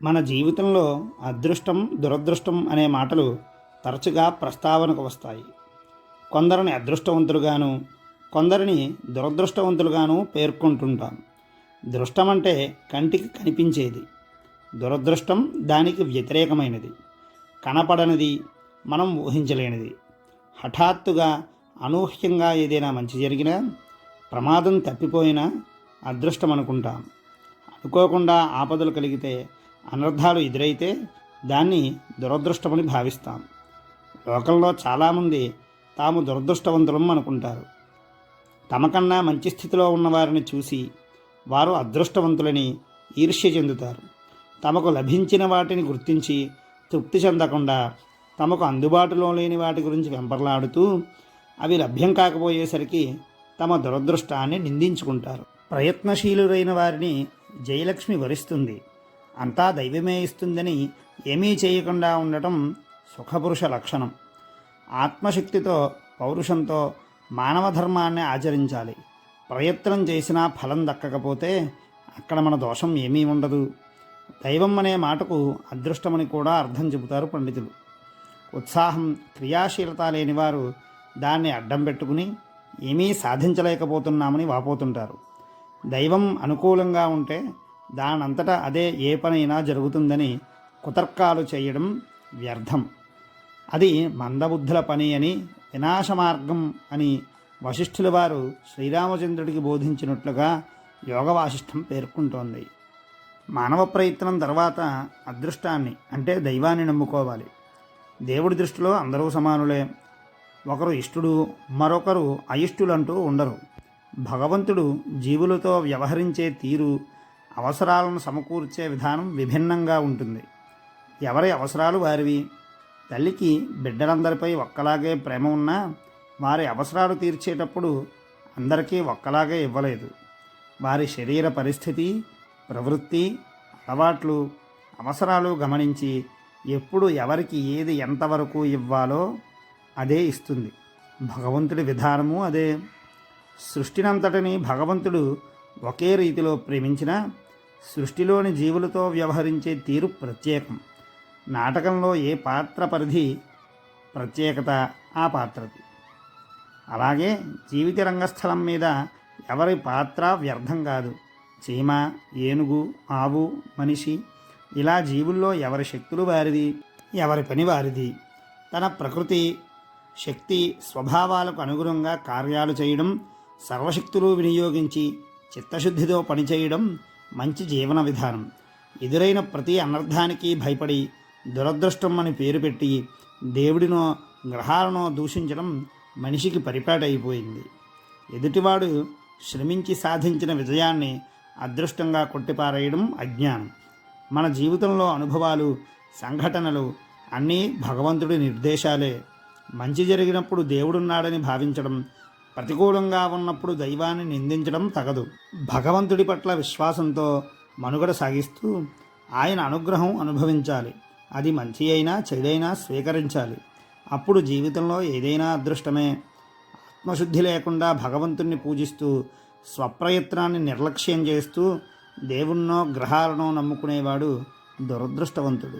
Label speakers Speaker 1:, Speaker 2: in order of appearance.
Speaker 1: మన జీవితంలో అదృష్టం, దురదృష్టం అనే మాటలు తరచుగా ప్రస్తావనకు వస్తాయి. కొందరిని అదృష్టవంతులుగాను, కొందరిని దురదృష్టవంతులుగాను పేర్కొంటుంటాం. దృష్టం అంటే కంటికి కనిపించేది, దురదృష్టం దానికి వ్యతిరేకమైనది, కనపడనిది, మనం ఊహించలేనిది. హఠాత్తుగా, అనూహ్యంగా ఏదైనా మంచి జరిగినా, ప్రమాదం తప్పిపోయినా అదృష్టం అనుకుంటాం. అనుకోకుండా ఆపదలు కలిగితే, అనర్థాలు ఎదురైతే దాన్ని దురదృష్టమని భావిస్తాం. లోకంలో చాలామంది తాము దురదృష్టవంతులం అనుకుంటారు. తమకన్నా మంచి స్థితిలో ఉన్నవారిని చూసి వారు అదృష్టవంతులని ఈర్ష్య చెందుతారు. తమకు లభించిన వాటిని గుర్తించి తృప్తి చెందకుండా తమకు అందుబాటులో లేని వాటి గురించి వెంపర్లాడుతూ అవి లభ్యం కాకపోయేసరికి తమ దురదృష్టాన్ని నిందించుకుంటారు. ప్రయత్నశీలురైన వారిని జయలక్ష్మి వరిస్తుంది. అంతా దైవమే ఇస్తుందని ఏమీ చేయకుండా ఉండటం సుఖపురుష లక్షణం. ఆత్మశక్తితో, పౌరుషంతో మానవ ధర్మాన్ని ఆచరించాలి. ప్రయత్నం చేసినా ఫలం దక్కకపోతే అక్కడ మన దోషం ఏమీ ఉండదు. దైవం అనే మాటకు అదృష్టమని కూడా అర్థం చెబుతారు పండితులు. ఉత్సాహం, క్రియాశీలత లేనివారు దాన్ని అడ్డం పెట్టుకుని ఏమీ సాధించలేకపోతున్నామని వాపోతుంటారు. దైవం అనుకూలంగా ఉంటే దానంతటా అదే ఏ పనైనా జరుగుతుందని కుతర్కాలు చేయడం వ్యర్థం. అది మందబుద్ధుల పని అని, వినాశమార్గం అని వశిష్ఠుల వారు శ్రీరామచంద్రుడికి బోధించినట్లుగా యోగ వాసిష్టం పేర్కొంటోంది. మానవ ప్రయత్నం తర్వాత అదృష్టాన్ని అంటే దైవాన్ని నమ్ముకోవాలి. దేవుడి దృష్టిలో అందరూ సమానులే. ఒకరు ఇష్టుడు, మరొకరు అయిష్టులంటూ ఉండరు. భగవంతుడు జీవులతో వ్యవహరించే తీరు, అవసరాలను సమకూర్చే విధానం విభిన్నంగా ఉంటుంది. ఎవరి అవసరాలు వారివి. తల్లికి బిడ్డలందరిపై ఒక్కలాగే ప్రేమ ఉన్నా వారి అవసరాలు తీర్చేటప్పుడు అందరికీ ఒక్కలాగే ఇవ్వలేదు. వారి శరీర పరిస్థితి, ప్రవృత్తి, అలవాట్లు, అవసరాలు గమనించి ఎప్పుడు ఎవరికి ఏది ఎంతవరకు ఇవ్వాలో అదే ఇస్తుంది. భగవంతుడి విధానము అదే. సృష్టినంతటిని భగవంతుడు ఒకే రీతిలో ప్రేమించిన సృష్టిలోని జీవులతో వ్యవహరించే తీరు ప్రత్యేకం. నాటకంలో ఏ పాత్ర పరిధి ప్రత్యేకత ఆ పాత్రది. అలాగే జీవిత రంగస్థలం మీద ఎవరి పాత్ర వ్యర్థం కాదు. చీమ, ఏనుగు, ఆవు, మనిషి ఇలా జీవుల్లో ఎవరి శక్తులు వారిది, ఎవరి పని వారిది. తన ప్రకృతి, శక్తి, స్వభావాలకు అనుగుణంగా కార్యాలు చేయడం, సర్వశక్తులు వినియోగించి చిత్తశుద్ధితో పనిచేయడం మంచి జీవన విధానం. ఎదురైన ప్రతి అనర్థానికి భయపడి దురదృష్టం అని పేరు పెట్టి దేవుడినో గ్రహాలనో దూషించడం మనిషికి పరిపాటైపోయింది. ఎదుటివాడు శ్రమించి సాధించిన విజయాన్ని అదృష్టంగా కొట్టిపారేయడం అజ్ఞానం. మన జీవితంలో అనుభవాలు, సంఘటనలు అన్నీ భగవంతుడి నిర్దేశాలే. మంచి జరిగినప్పుడు దేవుడున్నాడని భావించడం, ప్రతికూలంగా ఉన్నప్పుడు దైవాన్ని నిందించడం తగదు. భగవంతుడి పట్ల విశ్వాసంతో మనుగడ సాగిస్తూ ఆయన అనుగ్రహం అనుభవించాలి. అది మంచి అయినా చెడైనా స్వీకరించాలి. అప్పుడు జీవితంలో ఏదైనా అదృష్టమే. ఆత్మశుద్ధి లేకుండా భగవంతుణ్ణి పూజిస్తూ స్వప్రయత్నాన్ని నిర్లక్ష్యం చేస్తూ దేవుణ్ణో గ్రహాలనో నమ్ముకునేవాడు దురదృష్టవంతుడు.